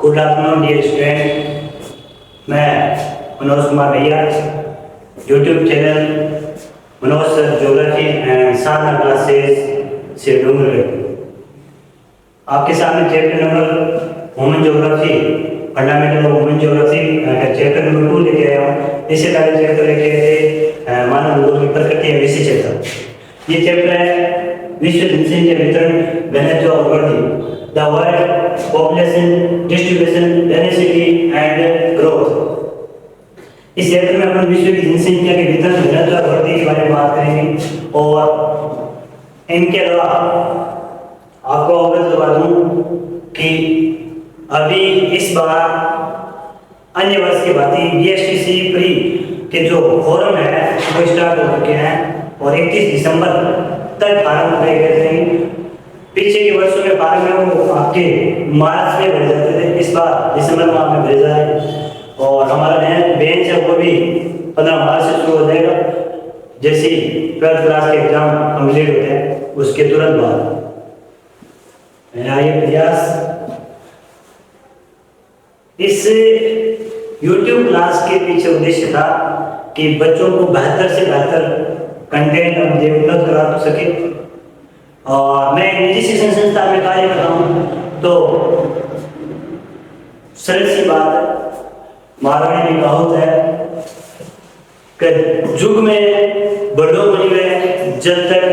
Good afternoon dear student, मैं मनोज कुमार भैया YouTube channel Manoj sir geography and Sadhana classes से डूंगरगढ़ आपके सामने chapter number women geography fundamental of women geography chapter number 2 लेके आया हूँ। इससे पहले चैप्टर लेके आए थे मानव भूगोल की प्रकृति है विषय चैप्टर। ये चैप्टर है विश्व जनसंख्या वितरण घनत्व और वृद्धि, the world population distribution density and growth. इस चैप्टर में अपन विश्व की जनसंख्या के वितरण घनत्व और वृद्धि के बारे में बात करेंगे और इनके अलावा आपको अवगत करवा दूं कि अभी इस बार अन्य वर्ष के भांति बीएसटीसी प्री के जो फोरम है वो स्टार्ट हो चुके हैं और 31 दिसंबर तक फार्म भरे गए थे। पीछे के वर्षों में फार्म है वो आपके मार्च में भरे जाते थे, इस बार दिसंबर माह में भेजा है और हमारा बेंच है वो भी 15 मार्च से शुरू हो जाएगा। जैसे 12th क्लास के एग्जाम कंप्लीट होते हैं उसके तुरंत बाद मेरा ये प्रयास इस YouTube क्लास के पीछे उद्देश्य था कि बच्चों को बेहतर से बेहतर कंटेंट हम उपलब्ध करा सके। और मैं निजी शिक्षण संस्था में कार्य कर रहा हूँ तो सरल सी बात है, महाराणी में कहावत है कि युग में बड़ों बनी गए जब तक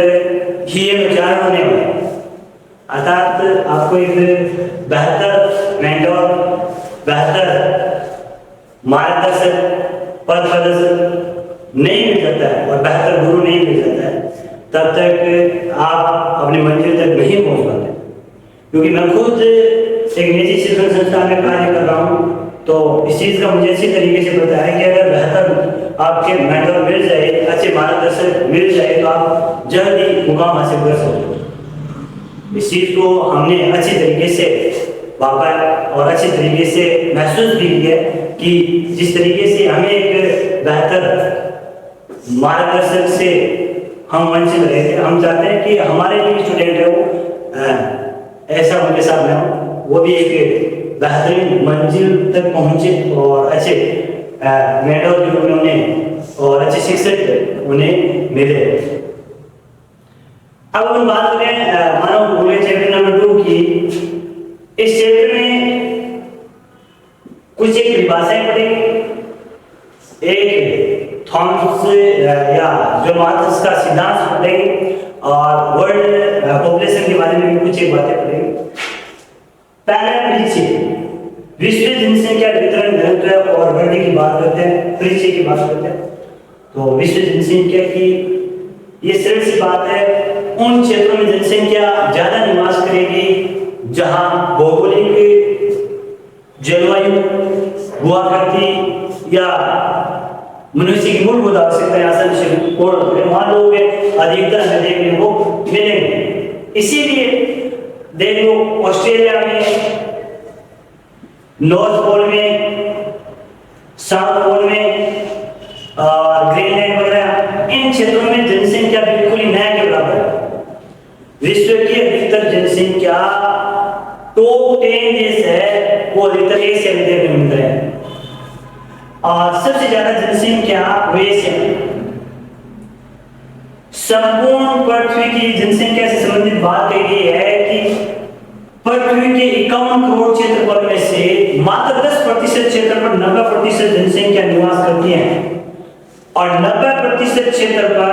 ही विचार होने वाले, अर्थात आपको एक बेहतर मेंटोर, बेहतर मार्गदर्शक, पथ प्रदर्शक नहीं मिल जाता है और बेहतर गुरु नहीं मिल जाता है तब तक आप अपनी मंजिल तक नहीं पहुंच पाते। क्योंकि मैं खुद एक निजी शिक्षण संस्था में कार्य कर रहा हूँ तो इस चीज़ का मुझे अच्छी तरीके से पता है कि अगर बेहतर आपके मेंटोर मिल जाए, अच्छे मार्गदर्शक मिल जाए तो आप जल्दी मुकाम हासिल कर सकते हो। इस चीज़ को हमने अच्छी तरीके से वापा और अच्छी तरीके से महसूस भी किया कि जिस तरीके से हमें एक बेहतर मार्गदर्शक से हम वंचित रहे थे, हम चाहते हैं कि हमारे जो स्टूडेंट है वो ऐसा उनके साथ में हो, वो भी एक बेहतरीन मंजिल तक पहुंचे और अच्छे मेंटोर जो उन्हें और अच्छे शिक्षक उन्हें मिले। अब हम बात करें मानव भूगोल चैप्टर नंबर 2 की। इस चैप्टर में कुछ एक परिभाषाएं पढ़ेंगे, एक थॉम्स या जो मार्क्स का सिद्धांत पढ़ेंगे और वर्ल्ड पॉपुलेशन के बारे में भी कुछ एक बातें पढ़ेंगे। पहले परिचय, विश्व जनसंख्या वितरण घनत्व और वृद्धि की बात करते हैं, परिचय की बात करते हैं। तो विश्व जनसंख्या की ये सरल सी बात है, उन क्षेत्रों में जनसंख्या ज्यादा निवास करेगी जहां भौगोलिक जलवायु हुआ करती या मनुष्य की मूलभूत आवश्यकताएं आसानी से पूर्ण वहां लोग अधिकतर में देखने को मिलेंगे। इसीलिए देख लो ऑस्ट्रेलिया में, नॉर्थ पोल में, साउथ पोल में और ग्रीनलैंड वगैरह इन क्षेत्रों में जनसंख्या बिल्कुल ही न के बराबर है। विश्व की अधिकतर जनसंख्या टॉप 10 देश है वो अधिकतर एशिया में देखने मिल रहे हैं और सबसे ज्यादा जनसंख्या एशिया में। संपूर्ण पृथ्वी की जनसंख्या से संबंधित बात कही है कि पृथ्वी के 51 करोड़ क्षेत्रफल में से मात्र 10% क्षेत्र पर 90% जनसंख्या निवास करती है और 90% क्षेत्र पर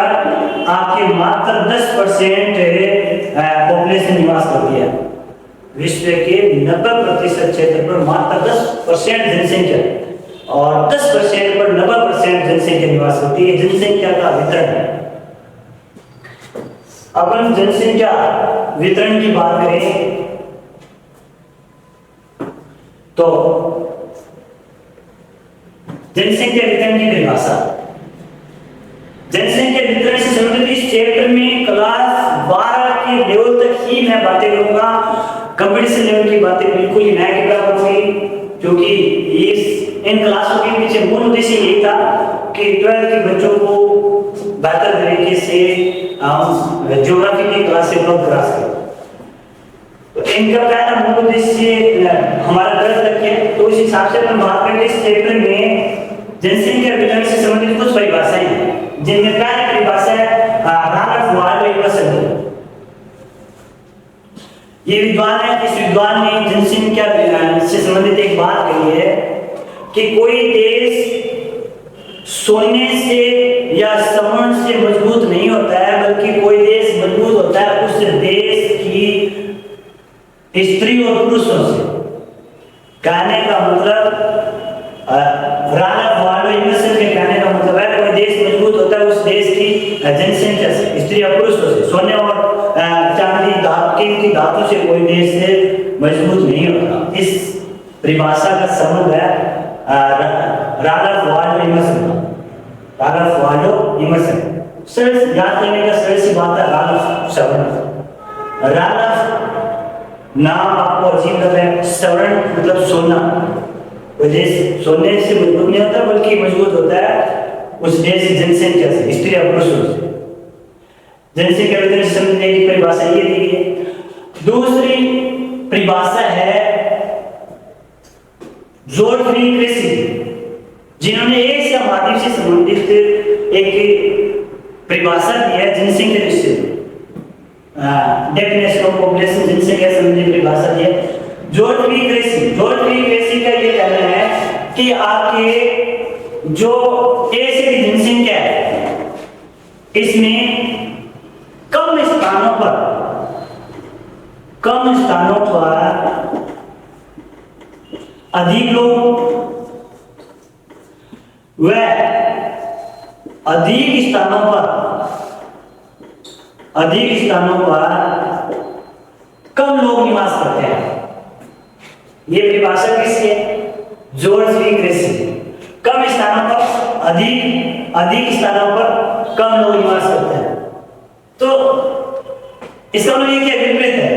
आपके मात्र 10% पॉपुलेशन निवास करती है। विश्व के 90% क्षेत्र पर मात्र 10% जनसंख्या और 10% पर 90% जनसंख्या निवास करती है। जनसंख्या का वितरण है। अब हम जनसंख्या वितरण की बात करें तो जनसंख्या वितरण की परिभाषा, जनसंख्या वितरण से संबंधित इस चैप्टर में क्लास 12 के लेवल तक ही मैं बातें करूंगा। कंपटीशन लेवल की बातें बिल्कुल ही नया के बराबर होगी क्योंकि इन क्लासों के पीछे मूल उद्देश्य यही था कि 12th के बच्चों को बेहतर तरीके से ज्योग्राफी की क्लास से उपलब्ध करा सकें। तो इनका क्या है ना, मूल उद्देश्य हमारा 10 तक है, तो उस हिसाब से अपन बात करें इस चैप्टर में जनसंख्या विज्ञान से संबंधित कुछ परिभाषाएं हैं, जिनमें पहली परिभाषा है राल्फ वाल्डो इमर्सन। ये विद्वान है, इस विद्वान ने जनसंख्या से संबंधित एक बात कही है कि कोई देश सोने से या स्वर्ण से मजबूत नहीं होता है, बल्कि कोई देश मजबूत होता है उस देश की स्त्री और पुरुषों से। कहने का मतलब राल्फ वाल्डो इमर्सन के कहने का मतलब है कोई देश मजबूत होता है उस देश की जनसंख्या से, स्त्री और पुरुषों से। सोने और चांदी कीमती धातु से कोई देश से मजबूत नहीं होता। इस परिभाषा का संबंध है Ralph Waldo immersion. Ralph Waldo immersion सरल याद करने का सरल सी बात है, राल्फ स्वर्ण। राल्फ नाम आपको अजीब लग रहा है, स्वर्ण मतलब सोना। कोई देश सोने से मजबूत नहीं होता, बल्कि मजबूत होता है उस देश की जनसंख्या से, स्त्री और पुरुषों से। जनसंख्या विज्ञान से संबंधित एक परिभाषा ये दी गई है। दूसरी परिभाषा है जोडफ्री क्रेसी, जिन्होंने एशिया महाद्वीप से संबंधित एक परिभाषा दी है जनसंख्या विषय, डेफिनेशन ऑफ पॉपुलेशन, जनसंख्या से संबंधित परिभाषा दी है जोडफ्री क्रेसी। जोडफ्री क्रेसी का ये कहना है कि आपके जो एशिया की जनसंख्या है, इसमें कम स्थानों पर अधिक लोग व अधिक स्थानों पर कम लोग निवास करते हैं। ये परिभाषा किसकी है? जोडफ्री क्रेसी। कम स्थानों पर अधिक स्थानों पर कम लोग निवास करते हैं। तो इसका मतलब ये क्या विपरीत है?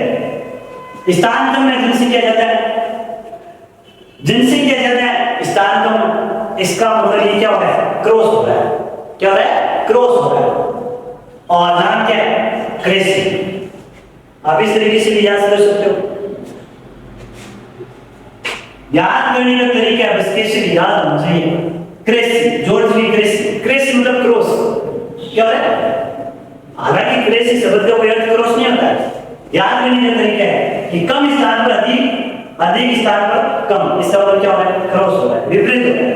स्थान कम में जनसंख्या ज्यादा है, जनसंख्या ज्यादा है, स्थान कम। इसका मतलब ये क्या हो रहा है? क्रॉस हो रहा है। क्या हो रहा है? क्रॉस हो रहा है। और नाम क्या है? क्रेसी। आप इस तरीके से भी याद कर सकते हो। याद करने का तरीका है, बस कैसे याद होना चाहिए। क्रेसी, जोडफ्री क्रेसी। क्रेसी मतलब क्रॉस। क्या हो रहा है? हालांकि क्रेसी शब्द का कोई अर्थ क्रॉस नहीं होता है। याद करने का तरीका है कि कम स्थान पर अधिक स्थान पर कम। इसका मतलब क्या हो रहा है? क्रॉस हो रहा है, विपरीत हो रहा है।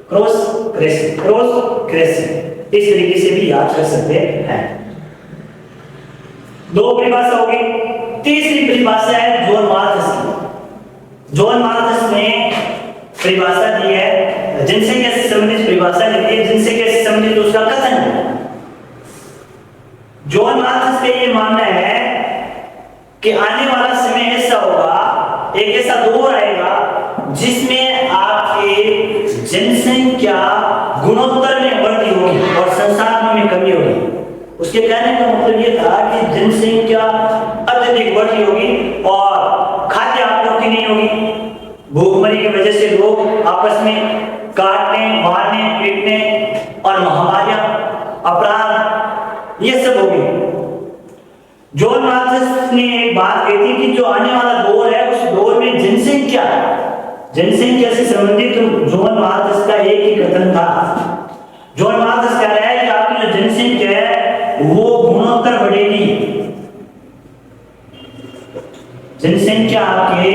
क्रॉस क्रेसी, क्रॉस क्रेसी, इस तरीके से भी याद कर सकते हैं। दो परिभाषा होगी। तीसरी परिभाषा है जॉन माल्थस की। जॉन माल्थस ने परिभाषा दी है जनसंख्या से संबंधित परिभाषा दी है, जनसंख्या से संबंधित उसका कथन है। जॉन माल्थस का ये मानना है कि आने वाला समय ऐसा होगा, एक ऐसा दौर आएगा जिसमें आपकी जनसंख्या गुणोत्तर में वृद्धि होगी और संसाधनों में कमी होगी। उसके कहने का मतलब ये था कि जनसंख्या अत्यधिक वृद्धि होगी और खाद्य आपूर्ति नहीं होगी। भूखमरी की वजह से लोग आपस में काटने, मारने, पीटने और महामारियां, अपराध, ये सब होगी। जॉन माल्थस ने एक बात कही थी कि जो आने वाला दौर है, उस दौर में जनसंख्या से संबंधित जॉन माल्थस का एक ही कथन था। जॉन माल्थस कह रहा है कि आपकी जो जनसंख्या है वो गुणोत्तर बढ़ेगी। जनसंख्या आपके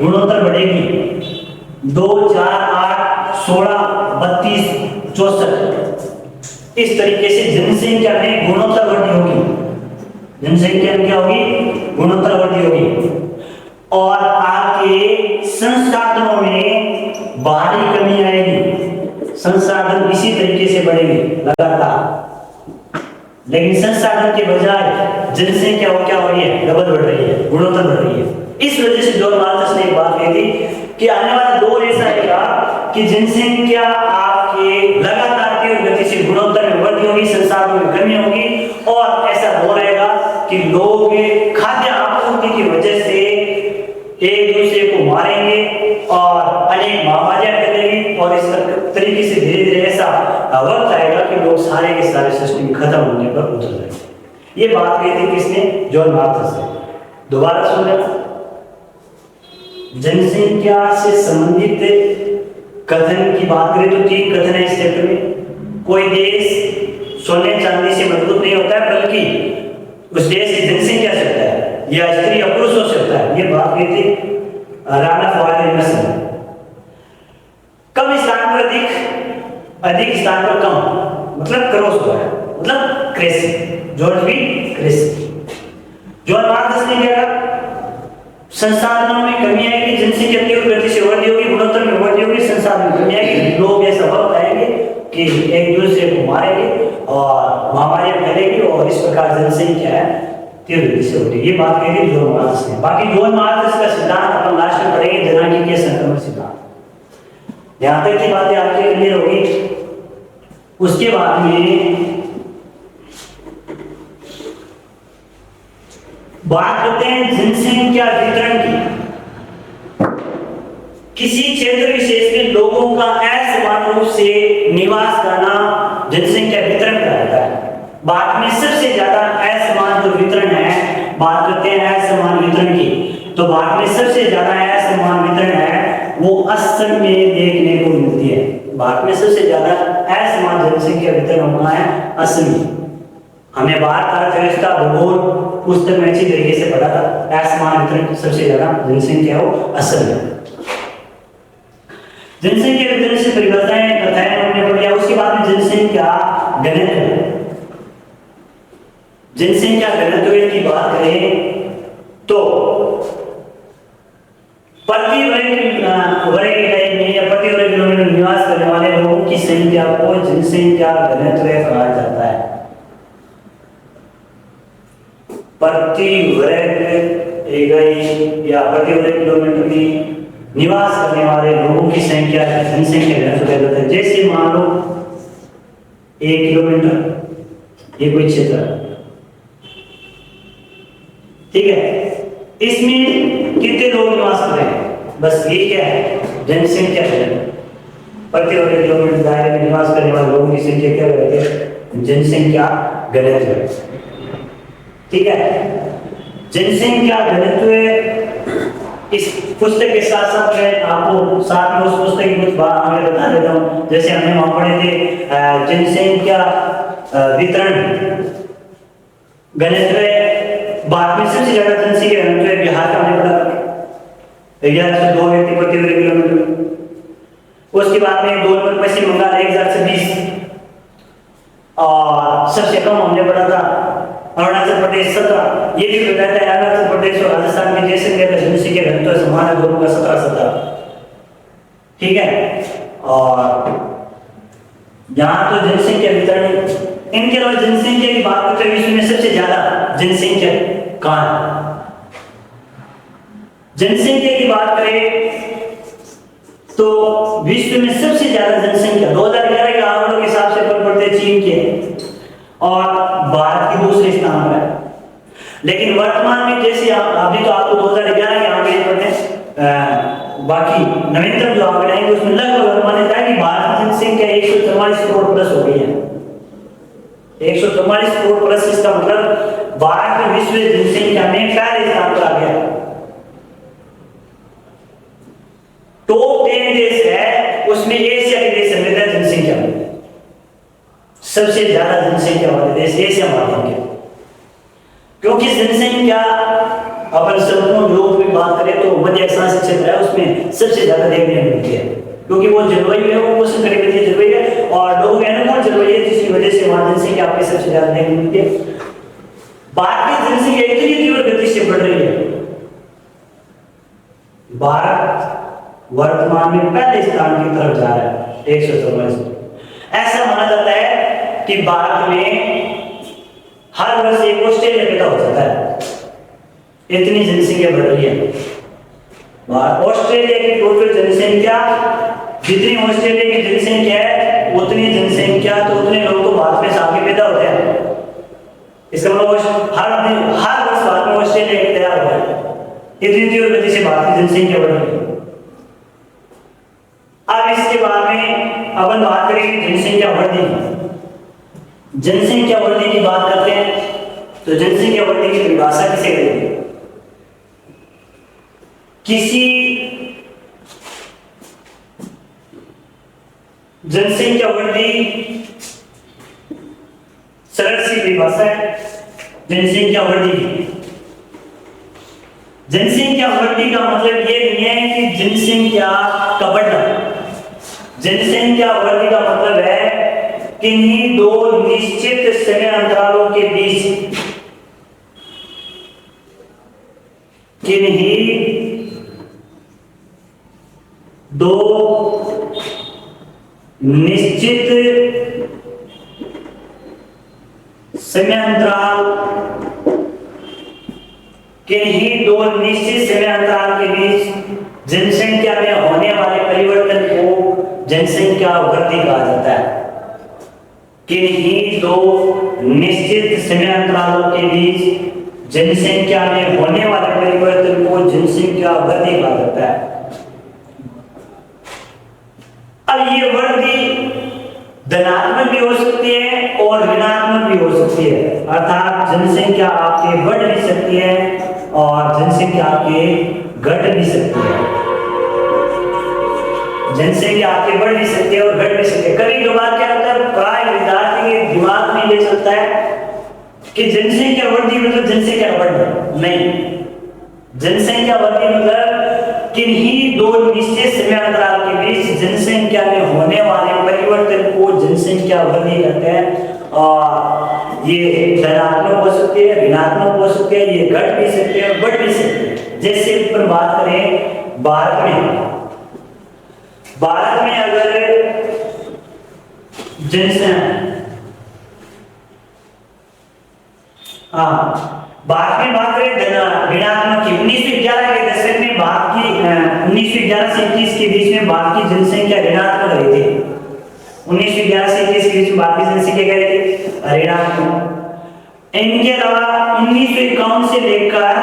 गुणोत्तर बढ़ेगी। 2, 4, 8, 16, 32, 64 इस तरीके से जनसंख्या में गुणोत्तर वृद्धि होगी। जनसंख्या में क्या होगी? गुणोत्तर वृद्धि होगी। और आपके संसाधनों में भारी कमी आएगी। संसाधन इसी तरीके से बढ़ेंगे लगातार, लेकिन संसाधन के बजाय जनसंख्या क्या हो रही है? डबल बढ़ रही है, गुणोत्तर बढ़ रही है। इस वजह से जॉन माल्थस ने एक बात कही थी कि आने वाला दौर ऐसा आएगा कि जनसंख्या आपके लगातार तीव्र गति से गुणोत्तर में वृद्धि होगी, संसाधनों में कमी होगी और ऐसा दौर आएगा कि लोग खाद्य आपूर्ति की वजह से एक दूसरे को मारेंगे और अनेक महामारियां फैलेंगी और इस तरीके से धीरे धीरे ऐसा वक्त आएगा कि लोग सारे के सारे सिस्टम खत्म होने पर उतर जाएंगे। ये बात कही थी किसने? जॉन माल्थस ने। दोबारा सुन लें। जनसंख्या से संबंधित कथन की बात करें तो 3 कथन है इस चैप्टर में। कोई देश सोने चांदी से मजबूत नहीं होता है, बल्कि उस देश की जनसंख्या से होता है, या स्त्री या पुरुषों से होता है। ये बात कहती राना फवाद ने। कम स्थान पर अधिक, अधिक स्थान पर कम, मतलब क्रॉस हुआ है, मतलब Cressey, George B Cressey. John Marx ने क्या कहा? संसाधनों में कमी आएगी, जनसंख्या तीव्र गति से बढ़ती होगी, गुणोत्तर में बढ़ती होगी, संसाधन में कमी आएगी, लोग ऐसा वक्त आएंगे कि एक दूसरे को मारेंगे और महामारियां फैलेगी और इस प्रकार जनसंख्या है तीव्र गति से बढ़ेगी। ये बात कही जॉन मार्क्स ने। बाकी जॉन मार्क्स का सिद्धांत अपन लास्ट में पढ़ेंगे, जनांगी के संक्रमण सिद्धांत। यहां तक की बातें आपके क्लियर होगी। उसके बाद में बात करते हैं जनसंख्या वितरण की। किसी क्षेत्र विशेष में लोगों का असमान रूप से निवास करना जनसंख्या वितरण कहलाता है। भारत में सबसे ज्यादा असमान जो वितरण है, बात करते हैं असमान वितरण की, तो भारत में सबसे ज्यादा असमान वितरण है वो असम में देखने को मिलती है। भारत में सबसे ज्यादा असमान जनसंख्या वितरण होना है असम में। हमने भारत अर्थव्यवस्था भूगोल पुस्तक में अच्छी तरीके से पढ़ा था। असमान वितरण सबसे ज्यादा जनसंख्या हो असम में। जनसंख्या वितरण से परिभाषाएं कथाएं हमने पढ़ी। उसके बाद में जनसंख्या घनत्व, जनसंख्या घनत्व की बात करें तो प्रति वर्ग इकाई में या प्रति वर्ग किलोमीटर निवास करने वाले लोगों की संख्या को जनसंख्या घनत्व कहा जाता है। प्रति वर्ग इकाई या प्रति वर्ग किलोमीटर में निवास करने वाले लोगों की संख्या जनसंख्या घनत्व कहलाता है। जैसे मान लो 1 किलोमीटर ये कोई क्षेत्र है, ठीक है, इसमें कितने लोग निवास कर रहे हैं, बस ये क्या है जनसंख्या घनत्व। प्रति वर्ग किलोमीटर दायरे में निवास करने वाले लोगों की संख्या क्या कहते हैं, जनसंख्या घनत्व, ठीक है। जनसंख्या घनत्व इस पुस्तक के साथ साथ मैं आपको साथ में उस पुस्तक की कुछ बात आगे बता देता हूँ। जैसे हमने वहां पढ़े थे जनसंख्या वितरण घनत्व, भारत में सबसे ज्यादा जनसंख्या घनत्व बिहार का हमने पढ़ा 1102 व्यक्ति प्रति वर्ग किलोमीटर। उसके बाद में 2 नंबर पश्चिम बंगाल 1026, और सबसे कम हमने पढ़ा था अरुणाचल प्रदेश 17। ये भी बताया है अरुणाचल प्रदेश और राजस्थान में जैसे जनसंख्या घनत्व समान है दोनों का 17-17, ठीक है। और यहाँ तो जनसंख्या वितरण, इनके अलावा जनसंख्या की बात करते हैं विश्व में सबसे ज्यादा जनसंख्या कहाँ है। जनसंख्या की बात करें तो विश्व में सबसे ज्यादा जनसंख्या 2011 के आंकड़ों के हिसाब से पड़ते चीन के और भारत की दूसरे स्थान पर है। लेकिन वर्तमान में जैसे अभी तो आपको 2011 के आंकड़े पढ़ते हैं, बाकी नवीनतम जो आंकड़े हैं उसमें लगभग मान्यता है कि भारत की जनसंख्या 144 करोड़ प्लस हो गई है। 144 करोड़ प्लस, इसका मतलब भारत में विश्व जनसंख्या में पहले स्थान पर आ गया। टॉप 10 देश है उसमें एशिया के देश है जनसंख्या में। सबसे ज्यादा जनसंख्या वाले देश एशिया महाद्वीप के, क्योंकि जनसंख्या अपन संपूर्ण योग में बात करें तो मध्य अक्षांश क्षेत्र है उसमें सबसे ज्यादा देखने को मिलती है, क्योंकि वो जलवायु है वो उष्ण कटिबंधीय जलवायु है और लोगों के अनुकूल जलवायु है, जिसकी वजह से वहां जनसंख्या आपके सबसे ज्यादा देखने को मिलती है। भारत की जनसंख्या इतनी तीव्र गति से बढ़ रही है, भारत वर्तमान में पहले स्थान की तरफ जा रहा है 144। ऐसा माना जाता है कि भारत में हर वर्ष एक ऑस्ट्रेलिया पैदा हो जाता है, इतनी जनसंख्या बढ़ रही है। ऑस्ट्रेलिया की टोटल जनसंख्या जितनी ऑस्ट्रेलिया की जनसंख्या है उतनी जनसंख्या तो उतने लोग तो भारत में साथ पैदा होते हैं। इसका मतलब हर वर्ष भारत में ऑस्ट्रेलिया तैयार हो रहा है, इतनी तीव्र गति से भारत की जनसंख्या बढ़ रही है। अब इसके बाद में अपन बात करेंगे जनसंख्या वृद्धि। जनसंख्या वृद्धि की बात करते हैं तो जनसंख्या वृद्धि की परिभाषा किसे करेंगे? किसी जनसंख्या वृद्धि सरल सी परिभाषा है जनसंख्या वृद्धि। जनसंख्या वृद्धि का मतलब ये नहीं है कि जनसंख्या का बढ़ना। जनसंख्या वृद्धि का मतलब है किन्हीं दो निश्चित समय अंतरालों के बीच किन्हीं दो निश्चित समय अंतराल किन्हीं दो निश्चित समय अंतराल के बीच जनसंख्या में होने वाले परिवर्तन को जनसंख्या वृद्धि कहा जाता है। किन्हीं दो निश्चित समय अंतरालों के बीच जनसंख्या में होने वाले परिवर्तन को जनसंख्या वृद्धि कहा जाता है। अब ये वृद्धि धनात्मक भी हो सकती है और ऋणात्मक भी हो सकती है, अर्थात जनसंख्या आपके बढ़ भी सकती है और जनसंख्या आपके घट भी सकती है। जनसंख्या आपके बढ़ भी सकती है और घट भी सकती है। कभी कभार क्या होता है, प्राय विद्यार्थी के दिमाग में ये चलता है कि जनसंख्या वृद्धि मतलब जनसंख्या बढ़ना। नहीं, जनसंख्या वृद्धि मतलब किन्हीं दो निश्चित समय अंतराल के बीच जनसंख्या में होने वाले परिवर्तन को जनसंख्या वृद्धि कहते हैं। और ये धनात्मक हो सकती है, ऋणात्मक हो सकती है, ये घट भी सकते हैं और बढ़ भी सकते हैं। जैसे ऊपर बात करें भारत में अगर जनसंख्या भारत में बात करें ऋणात्मक की 1911 के दशक में भारत की 1911 से 21 के बीच में भारत की जनसंख्या ऋणात्मक रही थी। 1911 से 21 के बीच में भारत की जनसंख्या क्या रही थी? ऋणात्मक। इनके अलावा 1951 से लेकर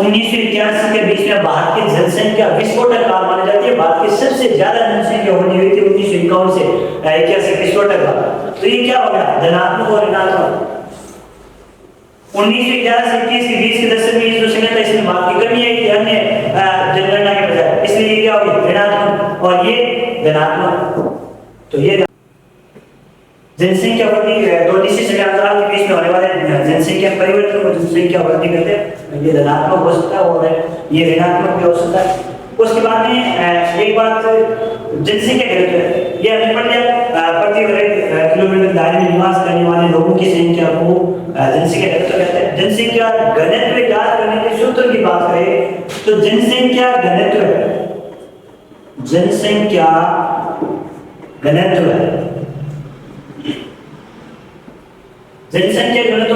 1981 के बीच में भारत की जनसंख्या विस्फोटक काल माना जाती है। भारत की सबसे ज्यादा जनसंख्या होनी हुई थी 1951 से 81 विस्फोटक काल। तो ये क्या हो गया? धनात्मक और ऋणात्मक। 1911 से 21 के बीच के दशक में जो समय था इसमें भारत की कमी आई थी अन्य जनगणना के बजाय, इसलिए ये क्या हो गया? ऋणात्मक और ये धनात्मक। तो ये जनसंख्या वृद्धि दो निश्चित समय अंतराल के बीच में होने वाले जनसंख्या परिवर्तन को जनसंख्या वृद्धि कहते हैं। ये धनात्मक हो सकता है और ये ऋणात्मक भी हो सकता है। उसके बाद में एक बात जनसंख्या घनत्व है। ये हमने पढ़ लिया, प्रति वर्ग किलोमीटर दायरे में निवास करने वाले लोगों की संख्या को जनसंख्या घनत्व कहते हैं। जनसंख्या घनत्व ज्ञात करने के सूत्र की बात करें तो जनसंख्या घनत्व जनसंख्या घनत्व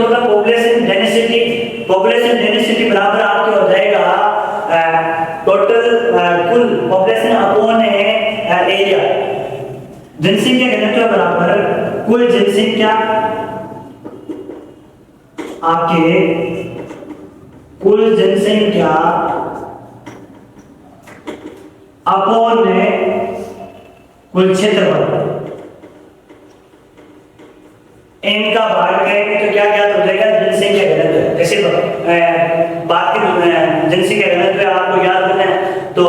मतलब पॉपुलेशन डेंसिटी बराबर आपके हो जाएगा टोटल कुल पॉपुलेशन अपॉन एरिया। जनसंख्या घनत्व बराबर कुल जनसंख्या आपके कुल जनसंख्या अपॉन कुल क्षेत्रफल। इनका भाग करेंगे तो क्या ज्ञात हो जाएगा? जनसंख्या घनत्व। जैसे बात की जनसंख्या घनत्व आपको याद करना है तो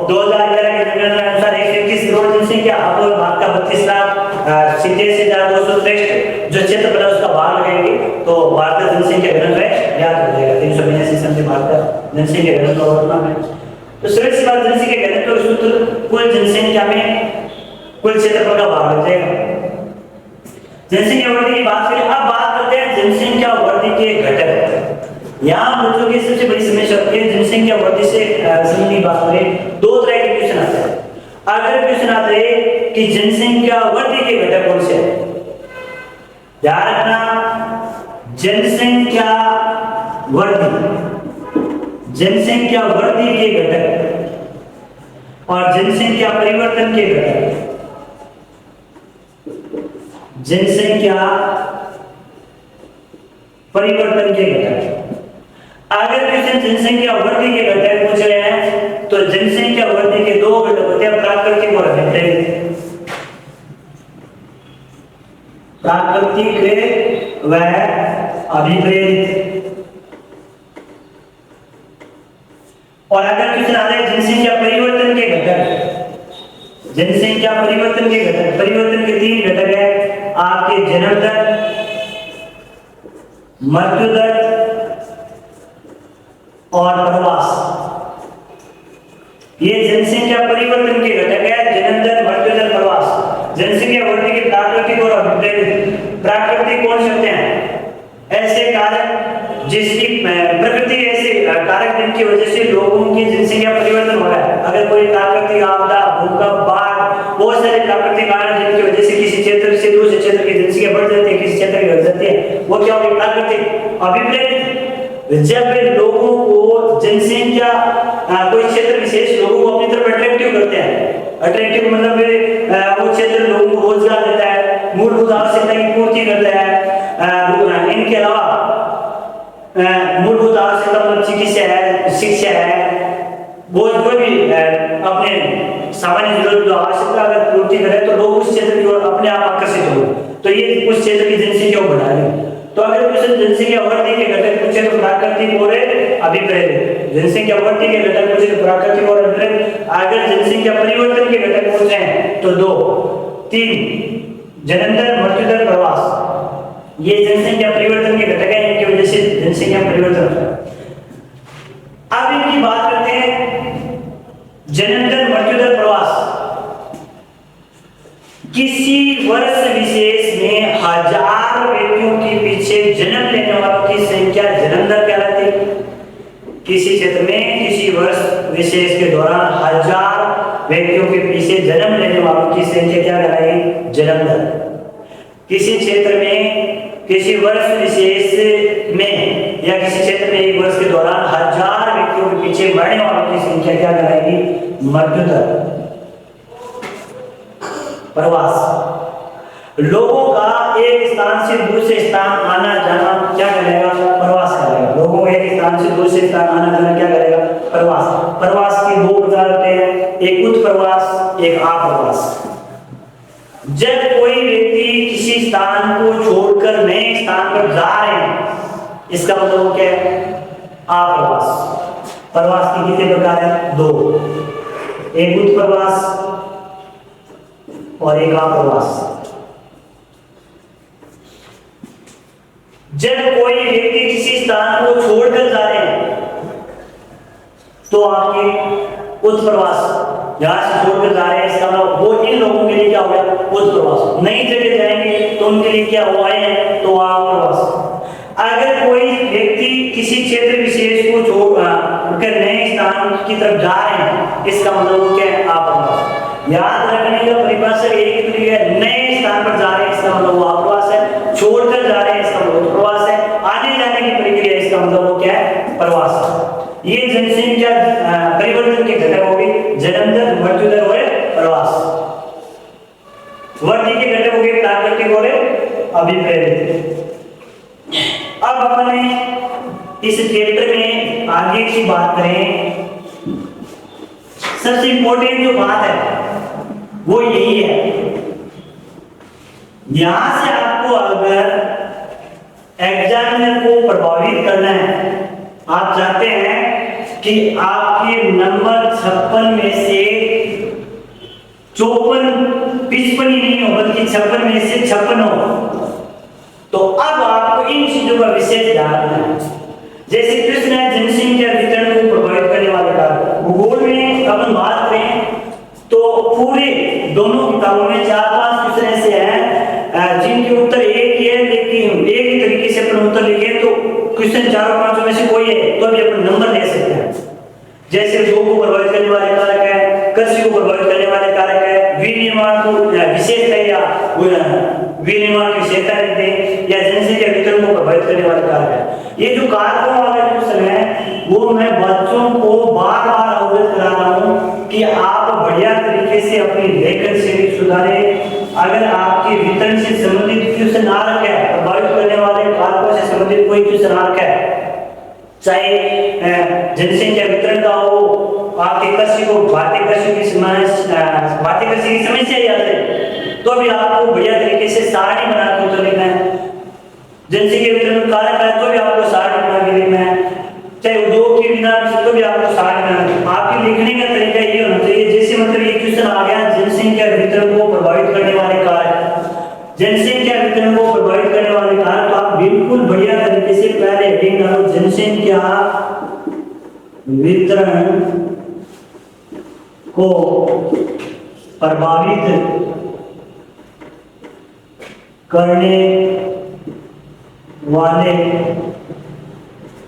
2011 के जनगणना अनुसार 121 करोड़ जनसंख्या अपॉन भाग का 32,87,263 जो क्षेत्रफल है उसका भाग लगाएंगे तो भारत का जनसंख्या घनत्व याद हो जाएगा। 382 समझे भारत का जनसंख्या घनत्व होता है। तो सरल सी बात, जनसंख्या घनत्व सूत्र कुल जनसंख्या में कुल क्षेत्रफल का भाग हो जाएगा। जनसंख्या वृद्धि की बात करें, अब बात करते हैं जनसंख्या वृद्धि के घटक। यहाँ बच्चों की सबसे बड़ी समस्या होती है जनसंख्या वृद्धि से संबंधित बात करें, दो तरह के क्वेश्चन आते हैं। अगर क्वेश्चन आते हैं कि जनसंख्या वृद्धि के घटक कौन से हैं, ध्यान रखना जनसंख्या वृद्धि के घटक और जनसंख्या परिवर्तन के घटक। जनसंख्या परिवर्तन के घटक। अगर क्वेश्चन जनसंख्या वृद्धि के घटक पूछ रहे हैं तो जनसंख्या वृद्धि के दो घटक होते हैं, प्राकृतिक और अभिप्रेरित। प्राकृतिक व अभिप्रेरित। और अगर क्वेश्चन आता है जनसंख्या परिवर्तन के घटक, जनसंख्या परिवर्तन के घटक, परिवर्तन के 3 घटक है आपके जन्म दर, मृत्यु दर और प्रवास। ये जनसंख्या परिवर्तन के घटक है, जन्म दर, मृत्यु दर, प्रवास। जनसंख्या बढ़ने के प्राकृतिक और अभिप्रेरित। प्राकृतिक कौन से होते हैं? ऐसे कारक जिसकी प्रकृति, ऐसे कारक जिनकी वजह से लोगों की जनसंख्या परिवर्तन हो रहा है। अगर कोई प्राकृतिक आपदा, भूकंप, बाढ़, बहुत सारे प्राकृतिक कारण जिनकी वजह से किसी क्षेत्र से दूसरे क्षेत्र की जनसंख्या बढ़ जाती है, किसी क्षेत्र की घट जाती है, वो क्या होगी? प्राकृतिक। अभिप्रेरित, जब लोगों को जनसंख्या कोई क्षेत्र विशेष लोगों को अपनी तरफ अट्रैक्टिव करते हैं। अट्रैक्टिव मतलब वो क्षेत्र लोगों को रोजगार देता है, मूलभूत आवश्यकता की पूर्ति करता है। इनके अलावा मूलभूत आवश्यकता मतलब चिकित्सा है, शिक्षा है, वो जो भी अपने सामान्य जरूरत जो आवश्यकता अगर पूर्ति करे तो लोग उस क्षेत्र की ओर अपने आप आकर्षित हो। तो ये उस क्षेत्र की जनसंख्या को बढ़ा रही। तो अगर कुछ जनसंख्या वृद्धि के घटक पूछे तो प्राकृतिक और अभिप्रेरित। जनसंख्या वृद्धि के घटक पूछे तो प्राकृतिक और अभिप्रेरित। अगर जनसंख्या परिवर्तन के घटक पूछे तो 2 3 जन्म दर, मृत्यु दर, प्रवास। ये जनसंख्या परिवर्तन के घटक हैं, इनकी वजह से जनसंख्या परिवर्तन होता है। अब इनकी बात करते हैं जन्म दर, मृत्यु दर, प्रवास। किसी वर्ष विशेष में 1000 व्यक्तियों के पीछे जन्म लेने वालों की संख्या जन्म दर कहलाती है। किसी क्षेत्र में किसी वर्ष विशेष के दौरान 1000 व्यक्तियों के पीछे जन्म लेने वालों की संख्या क्या कहलाएगी? जन्म दर। किसी क्षेत्र में किसी वर्ष विशेष में या किसी क्षेत्र में एक वर्ष के दौरान 1000 व्यक्तियों के पीछे मरने वालों की संख्या क्या कहलाएगी? मृत्यु दर। प्रवास, लोगों का एक स्थान से दूसरे स्थान आना जाना क्या करेगा? प्रवास करेगा। लोगों को एक स्थान से दूसरे स्थान आना जाना क्या करेगा? प्रवास। प्रवास के 2 प्रकार होते हैं, एक उत प्रवास, एक अप्रवास। जब कोई व्यक्ति किसी स्थान को छोड़कर नए स्थान पर जा रहे हैं, इसका मतलब क्या है? अप्रवास। प्रवास के कितने प्रकार हैं? 2, एक उत प्रवास और एक अप्रवास। जब कोई व्यक्ति किसी स्थान को छोड़कर जा रहे हैं तो आपके उत प्रवास, जहां से छोड़कर जा रहे हैं, इसका मतलब वो इन लोगों के लिए क्या हो गया? उत प्रवास। नई जगह जाएंगे तो उनके लिए क्या हुआ है? तो अप्रवास। अगर कोई व्यक्ति किसी क्षेत्र विशेष को छोड़कर नए स्थान की तरफ जा रहे हैं, इसका मतलब वो क्या है? अप्रवास। याद रखने का परिभाषा एक तरीके है, नए स्थान पर जा रहे हैं इसका मतलब वो अप्रवास है, छोड़कर जा रहे हैं इसका मतलब प्रवास है, आने जाने की प्रक्रिया इसका मतलब वो क्या है? प्रवास। ये जनसंख्या परिवर्तन के घटक हो गए, जन्म दर, मृत्यु दर और प्रवास। वृद्धि के घटक हो गए प्राकृतिक और अभिप्रेरित। अब अपने इस चैप्टर में आगे की बात करें, सबसे इंपॉर्टेंट जो बात है वो यही है, यहां से आपको अगर एग्जामिनर को प्रभावित करना है, आप चाहते हैं कि आपके नंबर 56 में से 54 55 ही नहीं हो बल्कि 56 में से 56 हो, तो अब आपको इन चीजों का विशेष ध्यान रखना है। जैसे प्रश्न है जनसंख्या वितरण को प्रभावित करने वाले कारक। भूगोल में अपन बात करें तो पूरे दोनों किताबों में 4-5 क्वेश्चन ऐसे हैं जिनके उत्तर एक ही है, लेकिन एक ही तरीके से अपन उत्तर लिखे तो क्वेश्चन 4-5 में से कोई है तो भी अपन नंबर ले सकते हैं। जैसे रोग को प्रभावित करने वाले कारक है, कृषि को प्रभावित करने वाले कारक है, विनिर्माण को विशेष है या विनिर्माण की विशेषता देते हैं, या जनसंख्या वितरण को प्रभावित करने वाले कारक है। ये जो कारकों वाला क्वेश्चन है वो मैं बच्चों को बार-बार अवगत करा रहा हूँ कि आप बढ़िया तरीके से अपनी लेखन शैली सुधारें। अगर आपके वितरण से संबंधित क्वेश्चन आ रखा है, प्रभावित करने वाले कारकों से संबंधित कोई क्वेश्चन आ रखा है, चाहे जनसंख्या वितरण का हो, आपके कृषि को भारतीय कृषि की समस्या याद है तो भी आपको बढ़िया तरीके से सारणी बना के उत्तर लिखना है। जनसंख्या वितरण कारक है तो भी आपको सारणी बना के लिखना है, चाहे उद्योग के बिना तो भी आपको सारणी बना। आपके लिखने का तरीका ये होना चाहिए, जैसे मतलब ये क्वेश्चन आ गया जनसंख्या वितरण को प्रभावित करने वाले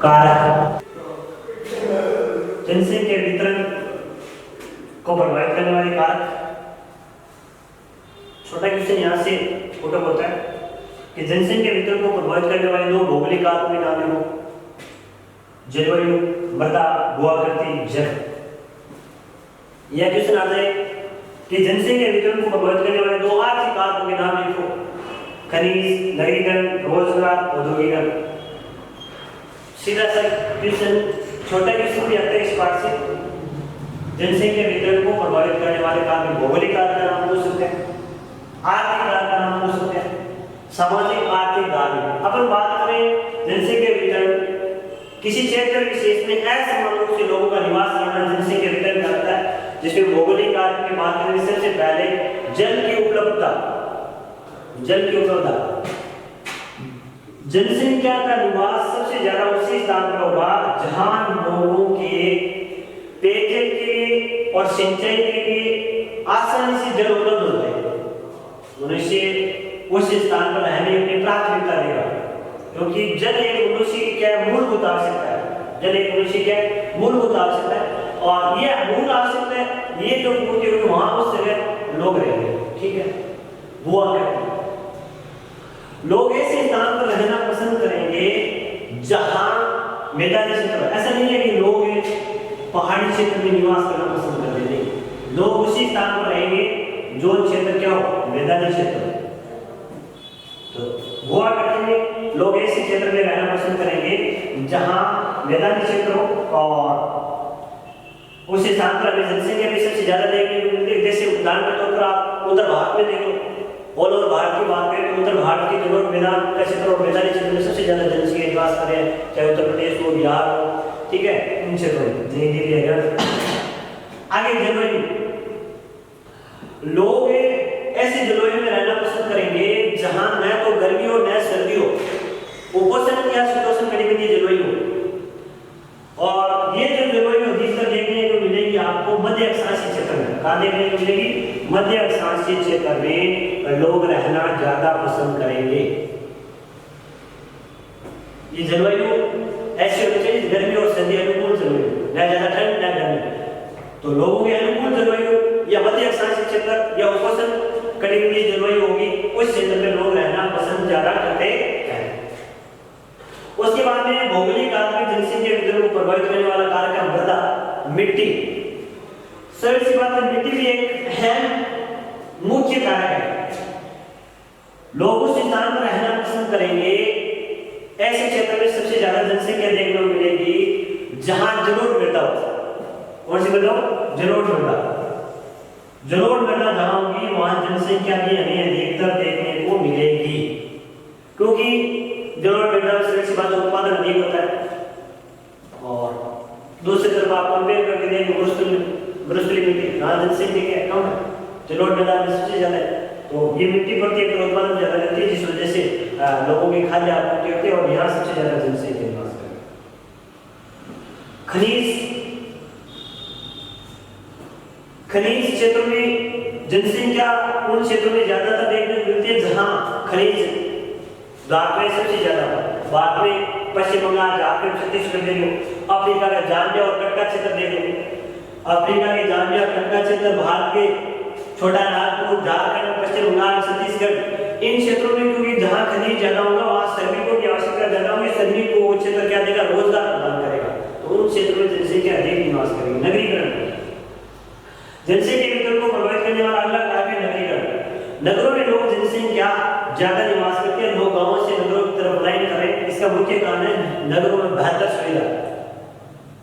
कारक। जनसंख्या वितरण को प्रभावित करने वाले कारक। छोटा क्वेश्चन यहाँ से फोटो होता है कि जनसंख्या वितरण को प्रभावित करने वाले दो भौगोलिक कारकों के नाम लिखो। जलवायु, मृदा, भू-आकृति, जल। यह क्वेश्चन आता है कि जनसंख्या वितरण को प्रभावित करने वाले दो आर्थिक कारकों के नाम लिखो। खनिज, नगरीकरण, रोजगार, औद्योगिकरण। सीधा सा क्वेश्चन, छोटा क्वेश्चन भी आता है इस पार्ट से। जनसंख्या वितरण को प्रभावित करने वाले कारक, भौगोलिक कारक का नाम पूछ सकते हैं, आर्थिक कारक का नाम पूछ सकते हैं, सामाजिक, आर्थिक, धार्मिक। अपन बात करें जनसंख्या वितरण, किसी क्षेत्र विशेष में असमान रूप से लोगों का निवास करना जनसंख्या वितरण करता है। जिसमें भौगोलिक कारक की बात करें, सबसे पहले जल की उपलब्धता। जल की उपलब्धता, जनसंख्या का निवास सबसे ज्यादा उसी स्थान पर होगा जहां लोगों के पेयजल के लिए और सिंचाई के लिए आसानी से जल उपलब्ध होता है। मनुष्य उस स्थान पर रहने अपनी प्राथमिकता देगा, क्योंकि जल एक मनुष्य की क्या मूलभूत आवश्यकता है। जल एक मनुष्य की मूलभूत आवश्यकता है, और यह मूल आवश्यकता है, ये जो पूर्ति होगी वहां उस जगह लोग रहेंगे। ठीक है, वो आकर लोग ऐसे स्थान पर रहना पसंद करेंगे जहां मैदानी क्षेत्र। ऐसा नहीं है कि लोग पहाड़ी क्षेत्र में निवास करना पसंद करते नहीं, लोग उसी स्थान पर रहेंगे जो क्षेत्र क्या हो, मैदानी क्षेत्र। तो गोवा करते में लोग ऐसे क्षेत्र में रहना पसंद करेंगे जहां मैदानी क्षेत्र हो, और उस स्थान पर हमें जनसंख्या भी सबसे ज्यादा देखने को मिलती है। जैसे उदाहरण के तौर पर आप उत्तर भारत में देखो, ऑल ओवर भारत की बात करें तो उत्तर भारत के जो मैदान का क्षेत्र और मैदानी क्षेत्र में सबसे ज्यादा जनसंख्या निवास कर रहे हैं, चाहे उत्तर प्रदेश हो, बिहार हो, ठीक है, इन क्षेत्रों में नई दिल्ली है। आगे जलवायु, लोग ऐसे जलवायु में रहना पसंद करेंगे जहां न तो गर्मी हो न सर्दी हो, उपोष्ण या शीतोष्ण कटिबंधीय जलवायु हो। और ये जो जलवायु अधिकतर देखने को मिलेगी आपको मध्य अक्षांशीय क्षेत्र में। कहां देखने को मिलेगी? मध्य अक्षांशीय क्षेत्र में लोग रहना ज्यादा पसंद करेंगे। ये जलवायु ऐसी होनी चाहिए गर्मी और सर्दी अनुकूल जलवायु, न ज्यादा ठंड न गर्मी। तो लोगों के अनुकूल जलवायु या मध्य अक्षांशीय क्षेत्र या उपोष्ण कटिबंधीय जलवायु होगी, उस क्षेत्र में लोग रहना पसंद ज्यादा करते हैं। उसके बाद में भौगोलिक कारक जनसंख्या वितरण को प्रभावित करने वाला कारक है मृदा, मिट्टी। सरल सी बात है, मिट्टी भी एक अहम मुख्य कारक है। लोग उस स्थान पर रहना पसंद करेंगे, ऐसे क्षेत्र में सबसे ज्यादा जनसंख्या देखने को मिलेगी जहां जलोढ़ मृदा हो। कौन सी मृदा? जलोढ़ मृदा। जलोढ़ मृदा जहां होगी वहां जनसंख्या भी हमें अधिकतर देखने को मिलेगी, क्योंकि जलोढ़ मृदा से बात उत्पादन अधिक होता है। और दूसरी तरफ आप कंपेयर करके देखें मरुस्थलीय मिट्टी, जनसंख्या कम है, जलोढ़ मृदा में सबसे ज्यादा है। तो ये मिट्टी प्रति एकड़ उत्पादन ज्यादा रहती है, जिस वजह से लोगों की खाद्य आपूर्ति होती है, और यहाँ सबसे ज्यादा जनसंख्या निवास करती है। खनिज क्षेत्र में जनसंख्या उन क्षेत्रों में ज्यादातर देखने को मिलती है जहां खनिज भारत में सबसे ज्यादा। भारत में पश्चिम बंगाल, झारखंड, छत्तीसगढ़ देख लो, अफ्रीका का जाम्बिया और कटका क्षेत्र देख लो। अफ्रीका के जाम्बिया और कटका क्षेत्र, भारत के छोटा नागपुर, झारखंड, पश्चिम बंगाल, छत्तीसगढ़, इन क्षेत्रों में क्योंकि जहां खनिज ज्यादा होगा वहां श्रमिकों की आवश्यकता ज्यादा होगी, श्रमिक को वो क्षेत्र क्या देगा? रोजगार प्रदान करेगा। तो उन क्षेत्रों में जनसंख्या अधिक निवास करेगी। नगरीकरण, जनसंख्या वितरण को प्रभावित करने वाला अगला कारक है नगरीकरण। नगरों में लोग जनसंख्या ज्यादा निवास करते हैं, लोग गांवों से नगरों की तरफ पलायन कर रहे हैं। इसका मुख्य कारण है नगरों में बेहतर सुविधा।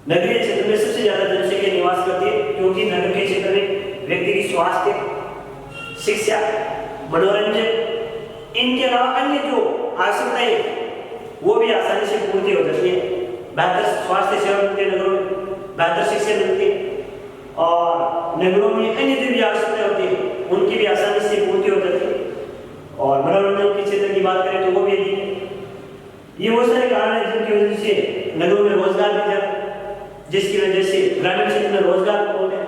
नगरीय क्षेत्र में सबसे ज्यादा जनसंख्या निवास करती है, क्योंकि नगर के क्षेत्र में व्यक्ति की स्वास्थ्य, शिक्षा, मनोरंजन, इनके अलावा अन्य जो आवश्यकताएं वो भी आसानी से पूर्ति हो जाती है। बेहतर स्वास्थ्य सेवा मिलती है नगरों में, बेहतर शिक्षा मिलती है, और नगरों में अन्य जो भी आवश्यकताएं होती है उनकी भी आसानी से पूर्ति हो जाती है। और मनोरंजन के क्षेत्र की बात करें तो वो भी अधिक है। ये वो सारे कारण हैं जिनकी वजह से नगरों में रोजगार भी ज्यादा, जिसकी वजह से ग्रामीण क्षेत्र में रोजगार कम होते हैं,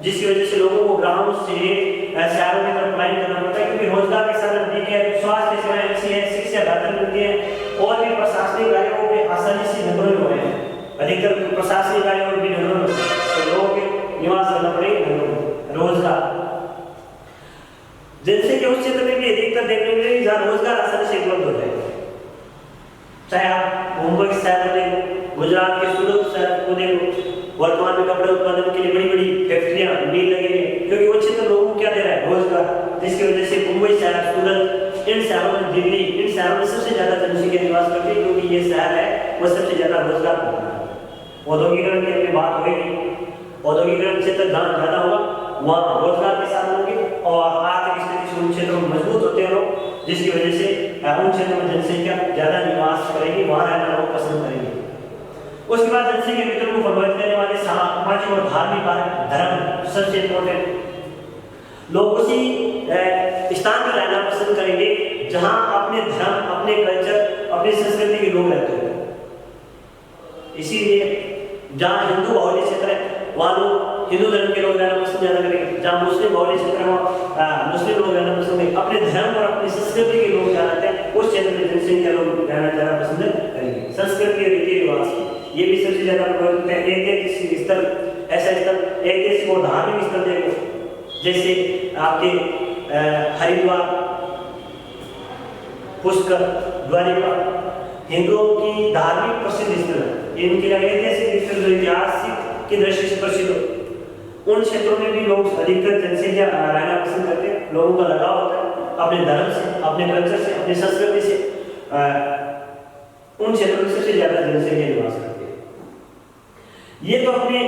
जिसकी वजह से लोगों को गांवों से शहरों की तरफ पलायन करना पड़ता है, क्योंकि रोजगार के साधन नहीं है, स्वास्थ्य सेवाएं अच्छी है, शिक्षा बेहतर मिलती है और भी प्रशासनिक कार्यों में आसानी से निपुण हो रहे हैं। अधिकतर प्रशासनिक कार्यों में भी निपुण तो लोगों के निवास करना पड़ेगा। रोजगार जनसंख्या उस क्षेत्र में भी अधिकतर देखने को मिलेगी जहाँ रोजगार आसानी से उपलब्ध होता है। चाहे आप मुंबई शहर को देखो, गुजरात के सूरत शहर को देखो, वर्तमान में कपड़े उत्पादन के लिए बड़ी बड़ी फैक्ट्रियां मिल लगी है, क्योंकि वो क्षेत्र लोगों को क्या दे रहा है, रोजगार, जिसकी वजह से मुंबई शहर, सूरत, इन शहरों में, दिल्ली, इन शहरों में सबसे ज्यादा जनसंख्या निवास करती है, क्योंकि ये शहर है वो सबसे ज्यादा रोजगार कर रहा है। औद्योगिकरण की अपनी बात होगी, औद्योगिकरण क्षेत्र जहाँ ज्यादा होगा वहाँ रोजगार के साधन होंगे और आर्थिक स्थिति उन क्षेत्रों में मजबूत होते हैं लोग, जिसकी वजह से उन क्षेत्रों में जनसंख्या ज्यादा निवास करेगी, वहाँ रहना लोग पसंद करेंगे। उसके बाद जनसंख्या वितरण को प्रभावित करने वाले सामाजिक और धार्मिक कारक, धर्म सबसे इम्पोर्टेंट। लोग उसी स्थान पर रहना पसंद करेंगे जहां अपने धर्म, अपने कल्चर, अपनी संस्कृति के लोग रहते हैं। इसीलिए जहां हिंदू बहुल्य क्षेत्र है वहां लोग हिंदू धर्म के लोग रहना पसंद ज्यादा करेंगे, जहां मुस्लिम बहुल्य क्षेत्र है वहां मुस्लिम लोग रहना पसंद करेंगे। अपने धर्म और अपनी संस्कृति के लोग जहाँ रहते हैं उस क्षेत्र में जनसंख्या लोग रहना ज्यादा पसंद करेंगे। संस्कृति और रीति रिवाज ये भी सबसे ज्यादा प्रभावित होते हैं। ऐतिहासिक स्थल, ऐसा स्थल, ऐतिहासिक और धार्मिक स्थल देखो, जैसे आपके हरिद्वार, पुष्कर, द्वारिका, हिंदुओं की धार्मिक प्रसिद्ध स्थल है। इनके लिए ऐतिहासिक स्थल जो इतिहास की दृष्टि से प्रसिद्ध हो, उन क्षेत्रों में भी लोग अधिकतर जनसंख्या रहना पसंद करते हैं। लोगों का लगाव होता है अपने धर्म से, अपने कल्चर से, अपनी संस्कृति से। उन क्षेत्रों में सबसे ज्यादा जनसंख्या निवास करती है। ये तो अपने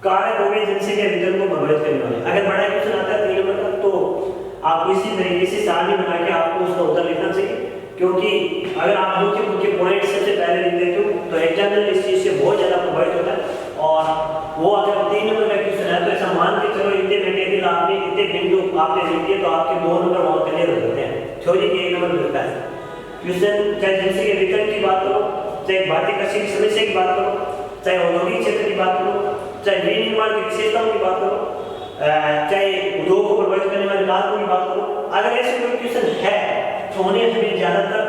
कारक हो गए जनसंख्या वितरण को प्रभावित करने वाले। अगर बड़ा क्वेश्चन आता है 3 नंबर का, तो आपको इसी तरीके से सारणी बना के आपको उसका उत्तर लिखना चाहिए, क्योंकि अगर आप मुख्य मुख्य पॉइंट सबसे पहले लिख देते हो तो एग्जामिनर इस चीज से बहुत ज्यादा प्रभावित होता है। और वो अगर 3 नंबर का क्वेश्चन है तो ऐसा मान के चलो इतने मटेरियल आपने, इतने बिंदु आपने लिख दिए तो आपके 2 नंबर वहां क्लियर हो जाते हैं। थ्योरी के 1 नंबर मिलता है। क्वेश्चन चाहे जनसंख्या वितरण की बात करो, चाहे भारतीय कृषि की समस्या की बात करो, चाहे औद्योगिक क्षेत्र की बात करो, चाहे विनिर्माण की विशेषताओं की बात करो, चाहे उद्योग को प्रभावित करने वाले कारकों की बात करो, अगर ऐसे कोई क्वेश्चन है तो उन्हें हमें ज्यादातर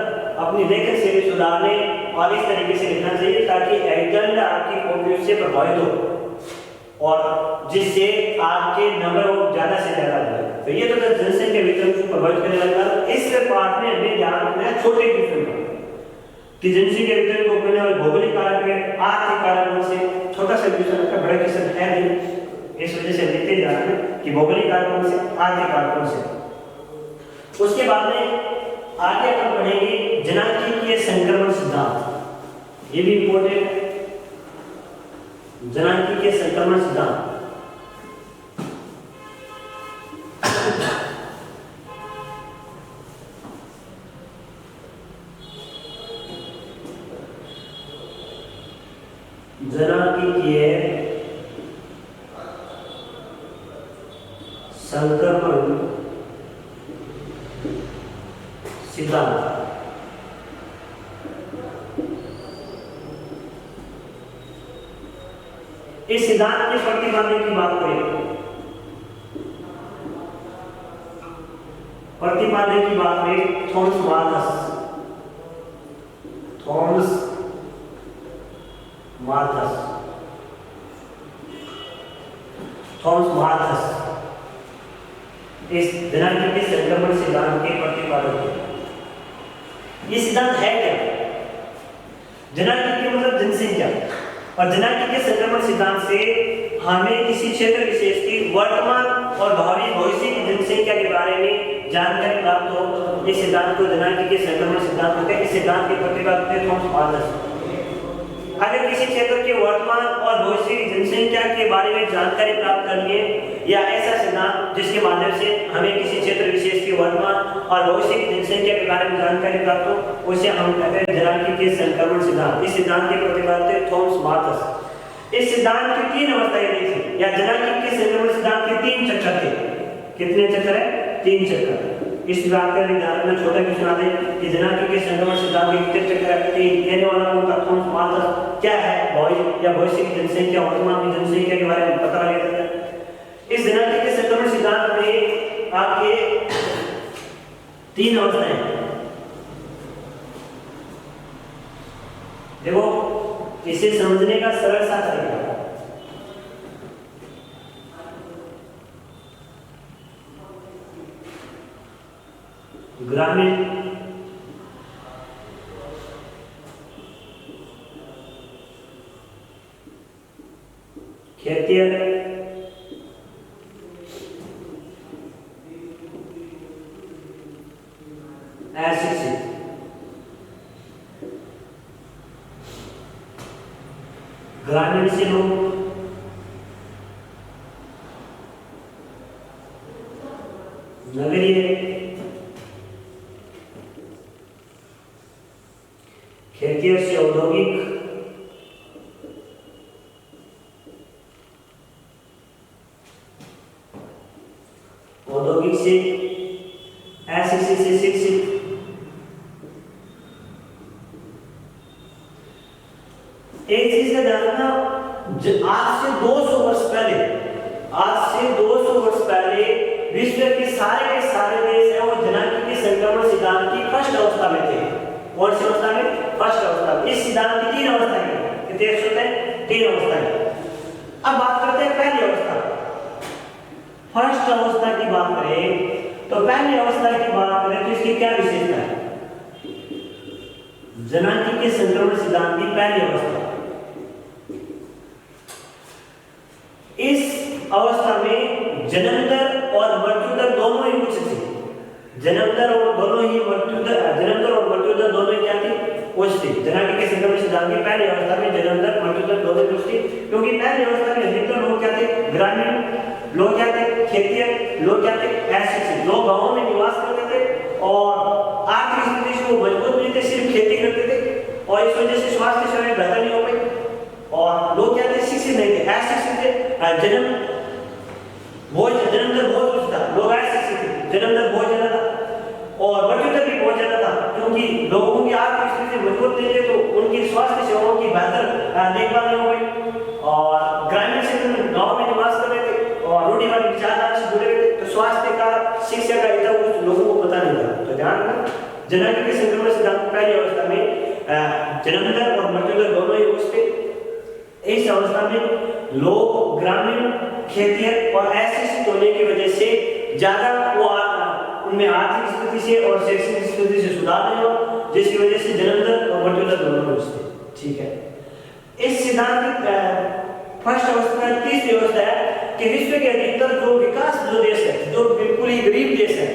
अपनी लेखन शैली सुधारने और इस तरीके से लिखना चाहिए ताकि एग्जामिनर आपकी कॉपी से प्रभावित हो और जिससे आपके नंबर वो ज्यादा से ज्यादा हो। तो ये तो जनसंख्या वितरण को प्रभावित करने वाले कारक। इस पार्ट में हमें ध्यान रखना है छोटे क्वेश्चन का कि जनसंख्या वितरण को करने वाले भौगोलिक कारक है, आर्थिक कारक से छोटा सा क्वेश्चन है, बड़ा क्वेश्चन है नहीं, इस वजह से लिखते जा रहे हैं कि भौगोलिक कारकों से, आर्थिक कारकों से। उसके बाद में आगे अपन पढ़ेंगे जनांकीय संक्रमण सिद्धांत। ये भी इंपॉर्टेंट है, जनांकीय संक्रमण सिद्धांत। जनांकीय संक्रमण सिद्धांत। इस सिद्धांत के प्रतिपादन की बात करें, प्रतिपादन की बात करें Thomas Malthus. Thomas Malthus, Thomas Malthus इस जनांकीय संक्रमण सिद्धांत के प्रतिपादक। ये सिद्धांत है क्या? जनांकीय मतलब जनसंख्या, और जनांकीय संक्रमण सिद्धांत से हमें किसी क्षेत्र विशेष की वर्तमान और भावी भविष्य की जनसंख्या के बारे में जानकारी प्राप्त हो। इस सिद्धांत को जनांकीय संक्रमण सिद्धांत कहते हैं। इस सिद्धांत के प्रतिपादक थॉमस माल्थस। अगर किसी क्षेत्र के वर्तमान और भविष्य की जनसंख्या के बारे में जानकारी प्राप्त करनी है या ऐसा सिद्धांत जिसके माध्यम से हमें किसी क्षेत्र विशेष की वर्तमान और भविष्य की जनसंख्या के बारे में जानकारी प्राप्त हो, उसे हम कहते हैं जनांकीय संक्रमण सिद्धांत। इस सिद्धांत के प्रतिपादक थॉमस माल्थस। इस सिद्धांत की 3 अवस्थाएं देखी या जनांकीय संक्रमण सिद्धांत के 3 चक्र थे। कितने चक्र है? 3 चक्र। इस बात का भी ध्यान रखना। छोटा क्वेश्चन आता है कि जनांकी के संक्रमण सिद्धांत के कितने चक्कर आते हैं, कहने वाला उनका कौन मात्र क्या है, भविष्य या भविष्य की जनसंख्या, वर्तमान की जनसंख्या के बारे में पता लगा देता है। इस जनांकी के संक्रमण सिद्धांत में आपके 3 अवस्थाएं हैं। देखो इसे समझने का सरल सा तरीका, ग्रामीण, खेतिहर, अशिक्षित। ग्रामीण से लोग, नगरीय, खेतिहर से औद्योगिक, औद्योगिक से अशिक्षित से शिक्षित, एक चीज का ध्यान रखना, आज से 200 वर्ष पहले, आज से 200 वर्ष पहले विश्व के सारे देश हैं वो जनांकी के संक्रमण सिद्धांत की फर्स्ट अवस्था में थे। कौन सी अवस्था में? फर्स्ट अवस्था में। इस सिद्धांत की 3 अवस्थाएं हैं। कितने होते हैं? 3 अवस्थाएं। अब बात करते हैं पहली अवस्था, फर्स्ट अवस्था की बात करें तो पहली अवस्था की बात करें तो इसकी क्या विशेषता है? जनांकी के संक्रमण सिद्धांत की पहली अवस्था, इस अवस्था में जन्म दर और मृत्यु दर दोनों ही उच्च थी। जन्म दर और दोनों ही मृत्यु दर, जन्म दर और मृत्यु दर दोनों ही क्या थी? उच्च थी। जनांकी के संक्रमण सिद्धांत की पहली अवस्था में जन्म दर मृत्यु दर दोनों ही उच्च थी, क्योंकि पहली अवस्था में अधिकतर लोग क्या थे? ग्रामीण लोग क्या थे? खेतिहर लोग क्या थे? अशिक्षित लोग गांवों में निवास करते थे और आर्थिक स्थिति से वो मजबूत नहीं थे, सिर्फ खेती करते थे और इस वजह से स्वास्थ्य सेवाएं बेहतर नहीं हो पाई। और लोग क्या थे? शिक्षित नहीं थे, अशिक्षित थे। जन्म दर बहुत उच्च था, लोग अशिक्षित थे, जन्म दर बहुत ज्यादा था और मृत्यु दर भी बहुत ज्यादा था, क्योंकि लोगों की आर्थिक स्थिति मजबूत नहीं थी तो उनकी स्वास्थ्य सेवाओं की बेहतर देखभाल नहीं हो पाई। और ग्रामीण क्षेत्र में गाँव में निवास कर रहे थे और रोटी वाली विचारधारा से जुड़े हुए थे, तो स्वास्थ्य का, शिक्षा का इतना कुछ लोगों को पता नहीं था। तो ध्यान रखना, जनांकी के संक्रमण सिद्धांत पहली अवस्था में जन्म दर और मृत्यु दर दोनों ही उच्च थे। इस अवस्था में लोग ग्रामीण, खेतिहर और अशिक्षित होने की वजह से ज्यादा वो उनमें आर्थिक स्थिति से और शैक्षणिक स्थिति से सुधार नहीं हुआ, जिसकी वजह से जन्म दर और मृत्यु दर दोनों उच्च थे। ठीक है, इस सिद्धांत की फर्स्ट अवस्था, तीसरी अवस्था है कि विश्व के अधिकतर जो विकास जो देश है, जो बिल्कुल ही गरीब देश है,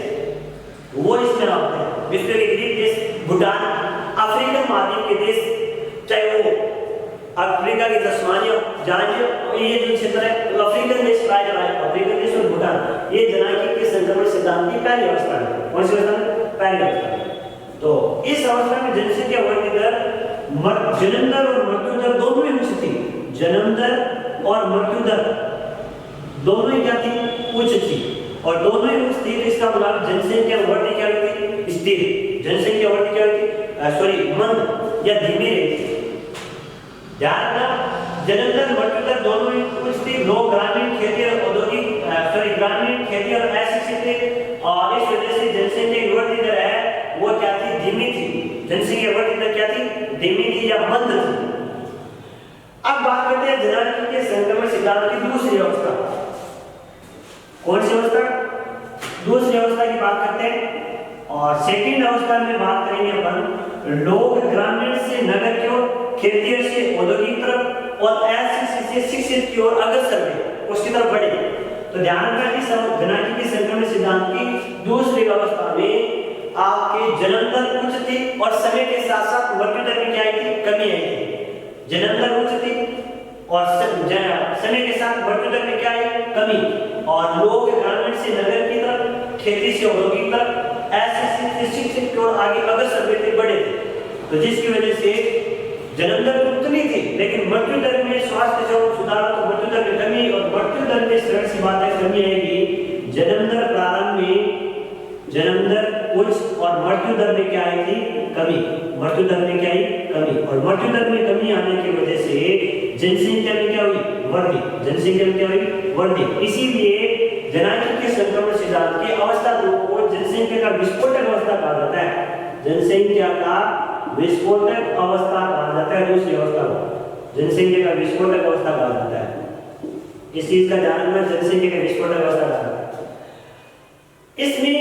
वो इसमें आते हैं। विश्व के गरीब देश भूटान, अफ्रीकन महाद्वीप के देश, चाहे वो अफ्रीका की तस्मानिया, जांजिया, ये जो क्षेत्र है अफ्रीकन देश पाए जा रहा है, अफ्रीकन देश और भूटान, ये जनांकी के संक्रमण सिद्धांत की पहली अवस्था है। कौन सी अवस्था? पहली अवस्था। तो इस अवस्था में जनसंख्या वृद्धि दर, जन्म दर और मृत्यु दर दोनों ही उच्च थी। जन्म दर और मृत्यु दर दोनों ही क्या थी? उच्च थी। और दोनों ही उच्च थी तो इसका मतलब जनसंख्या वृद्धि क्या हुई? स्थिर। जनसंख्या वृद्धि क्या हुई? मंद या धीमी रही। ध्यान रखना, जन्म दर मृत्यु दर दोनों ही उच्च थी। लोग ग्रामीण, खेतिहर, औद्योगिक, ग्रामीण, खेतिहर, अशिक्षित थे और इस वजह से जनसंख्या की वृद्धि दर है वो क्या थी? धीमी थी। जनसंख्या वृद्धि दर क्या थी? धीमी थी या मंद थी। अब बात करते हैं जनांकी के संक्रमण सिद्धांत की दूसरी अवस्था। कौन सी अवस्था? दूसरी अवस्था की बात करते हैं और सेकंड अवस्था में बात करेंगे अपन लोग ग्रामीण से नगर की ओर, खेतिहर से औद्योगिक तरफ और अशिक्षित से शिक्षित की ओर अग्रसर हुए, उसकी तरफ बढ़े। तो ध्यान रखना कि जनांकी के संक्रमण सिद्धांत की दूसरी अवस्था में आपके जन्म दर उच्च थी और समय के साथ साथ मृत्यु दर में क्या आई थी? कमी आई थी। जन्म दर उच्च थी और समय के साथ मृत्यु दर में क्या आई? कमी। और लोग ग्रामीण से नगर की तरफ, खेती से औद्योगिक तरफ, अशिक्षित से शिक्षित की ओर आगे अग्रसर हुए थे, बढ़े थे। तो जिसकी वजह से जन्म दर उतनी थी लेकिन मृत्यु दर में स्वास्थ्य सेवा सुधार, तो मृत्यु दर में कमी और मृत्यु दर में सरल सी बात है कमी आएगी। जन्म दर प्रारंभ में जन्म दर उच्च और मृत्यु दर में क्या आई थी? कमी। मृत्यु दर में क्या आई? कमी। और मृत्यु दर में कमी आने की वजह से जनसंख्या में क्या हुई? वृद्धि। जनसंख्या में क्या हुई? वृद्धि। इसीलिए जननांग संक्रमण सिद्धांत की अवस्था को जनसंख्या का विस्फोटक अवस्था कहा जाता है। जनसंख्या का विस्फोटक अवस्था कहा जाता है। दूसरी अवस्था को जनसंख्या का विस्फोटक अवस्था कहा जाता है। इस चीज का ध्यान रखना, जनसंख्या का विस्फोटक अवस्था कहा जाता है। इसमें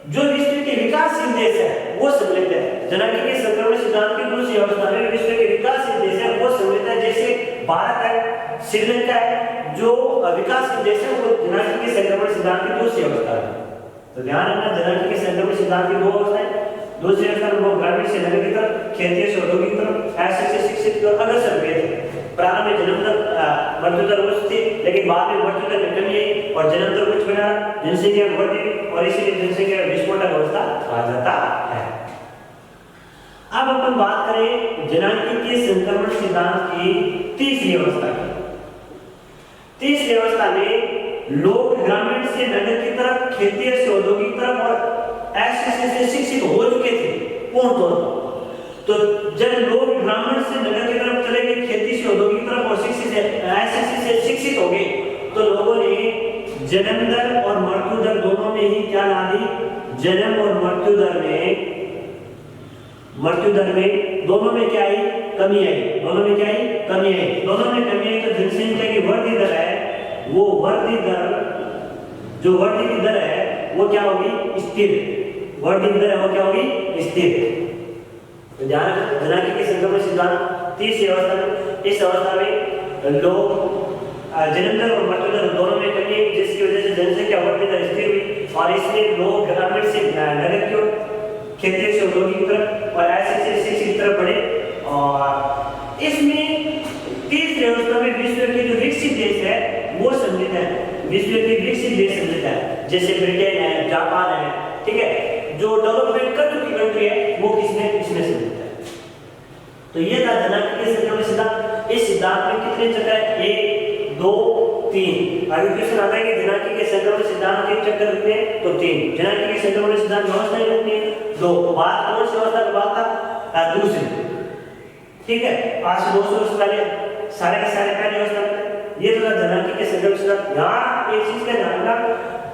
जो विश्व के विकासशील देश है वो सम्मिलित है। जननांग संक्रमण सिद्धांत की दूसरी अवस्था में विश्व के विकासशील देश है वो सम्मिलित है। जैसे भारत है, श्रीलंका है, जो विकासशील देश है वो जननांग संक्रमण सिद्धांत की दूसरी अवस्था है। तो ध्यान रखना, जननांग संक्रमण सिद्धांत की दो अवस्थाएं। दूसरी अवस्था में ग्रामीण से नगर की तरफ, क्षेत्रीय से औद्योगिक की तरफ, ऐसे से शिक्षित की ओर अग्रसर हुए थे। प्रारंभ में जन्म दर मृत्यु दर उच्च थी, लेकिन बाद में मृत्यु दर में कमी आई और जन्म दर उच्च बना, जनसंख्या बढ़ी और इसीलिए जनसंख्या का विस्फोटक अवस्था कहा जाता है। अब अपन बात करें जननांग संक्रमण सिद्धांत की तीसरी अवस्था की। तीसरी अवस्था में लोग ग्रामीण से नगर की तरफ, क्षेत्रीय से औद्योगिक तरफ और ऐसे से शिक्षित हो चुके थे पूर्ण तौर पर। तो जब लोग ग्रामीण से नगर की तरफ चले गए, खेती से औद्योगिक तरफ और ऐसे से शिक्षित हो गए, तो लोगों ने जन्म दर और मृत्यु दर दोनों में ही क्या ला दी? जन्म और मृत्यु दर में दोनों में क्या आई? कमी आई। दोनों में क्या आई? कमी आई। दोनों में कमी आई तो जनसंख्या की वृद्धि दर है, वो वृद्धि दर, जो वृद्धि की दर है वो क्या होगी? स्थिर। वृद्धि की दर है वो क्या होगी? स्थिर। तो ध्यान रखना, जननांग संक्रमण सिद्धांत तीसरी अवस्था में, इस अवस्था में लोग जन्म दर और मृत्यु दर दोनों में कमी आई, जिसकी वजह से जनसंख्या वृद्धि दर स्थिर हुई और इसलिए लोग ग्रामीण से नगर की ओर, क्षेत्रीय से औद्योगिक की तरफ और ऐसे से शिक्षित की तरफ बढ़े। और इसमें तीसरी अवस्था में विश्व के जो विकसित देश है वो सम्मिलित है। विश्व के विकसित देश सम्मिलित है, जैसे ब्रिटेन है, जापान है, ठीक है। जो डेवलपमेंट कर चुकी कंट्री है वो किसमें? इसमें सम्मिलित है। तो ये था जननांग संक्रमण सिद्धांत। इस सिद्धांत में कितने चक्र है? 1 2 3। अगर क्वेश्चन आता है कि जननांग संक्रमण सिद्धांत के चक्कर कितने? तो 3। जननांग संक्रमण सिद्धांत की अवस्थाएं कितनी है? 2। बात कौन सी अवस्था की बात था? दूसरी, ठीक है। आज से 200 वर्ष पहले सारे के सारे पहले अवस्था में ये तो जननांग संक्रमण सिद्धांत। यहाँ एक चीज का ध्यान रखना,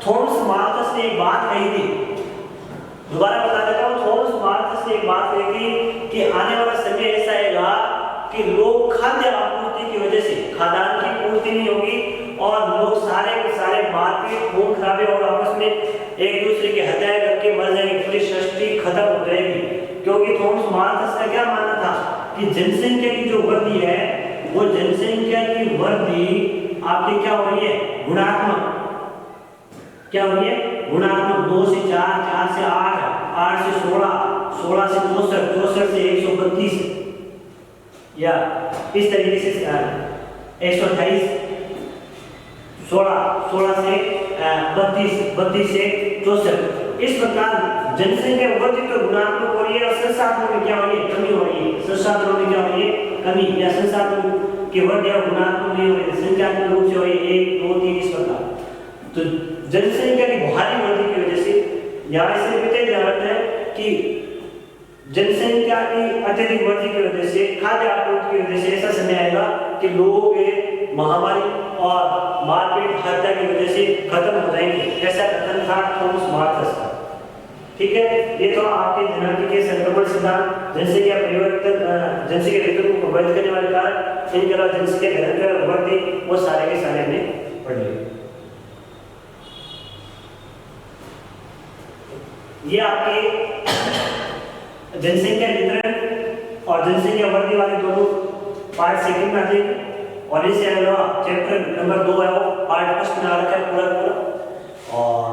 थॉमस माल्थस ने एक बात कही थी, दोबारा बता देता हूँ। थॉमस माल्थस ने एक बात कही थी कि आने वाला समय ऐसा आएगा कि लोग खाद्य आपूर्ति की वजह से खाद्यान्न की पूर्ति नहीं होगी और लोग सारे के सारे मारपीट, खून खराबे और आपस में एक दूसरे की हत्याएं करके मर जाएंगे, पूरी सृष्टि खत्म हो जाएगी। क्योंकि थॉमस माल्थस का क्या मानना था कि जनसंख्या की जो वृद्धि है वो जनसंख्या की वृद्धि आपकी क्या हो रही है? गुणात्मक। क्या हो रही है? गुणात्मक। 2 से 4, 4 से 8, 8 से 16, 16 से 64, 64 से 132 या इस तरीके से 128, 16, 16 से 32, 32 से 64। इस प्रकार जनसंख्या वृद्धि तो गुणात्मक हो रही है और संसाधनों में क्या हो रही है? कमी हो रही है। संसाधनों में क्या हो रही है? कमी। या संसाधनों की वृद्धि गुणात्मक नहीं हो रही है, संख्यात्मक रूप से हो रही है, 1 2 3 इस प्रकार। तो जनसंख्या की भारी वृद्धि की वजह से यहाँ से भी ध्यान है कि जनसंख्या की अत्यधिक वृद्धि की वजह से, खाद्य आपूर्ति की वजह से ऐसा समय आएगा कि लोगों के महामारी और मारपीट, हत्या की वजह से खत्म हो जाएंगे। ऐसा कथन था थॉमस माल्थस का, ठीक है। ये तो आपके जननांग संक्रमण सिद्धांत, जनसंख्या परिवर्तन, जनसंख्या ऋतु को प्रभावित करने वाले कारक, इनके अलावा जनसंख्या घनत्व, वृद्धि, वो सारे के सारे में पढ़ लिए। ये आपके जनसंख्या वितरण और जनसंख्या वृद्धि वाले दोनों पार्ट सेकंड में आ जाएंगे और इससे अलावा चैप्टर नंबर 2 है वो पार्ट फर्स्ट में आ रखा है पूरा। और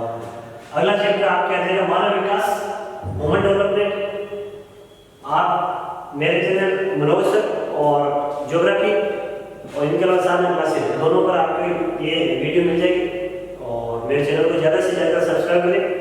अगला चैप्टर आपका आ जाएगा मानव विकास, ह्यूमन डेवलपमेंट। आप मेरे चैनल मनोज सर और ज्योग्राफी और इनके अलावा साधना क्लासेस दोनों पर आपको ये वीडियो मिल जाएगी और मेरे चैनल को ज़्यादा से ज़्यादा सब्सक्राइब करें।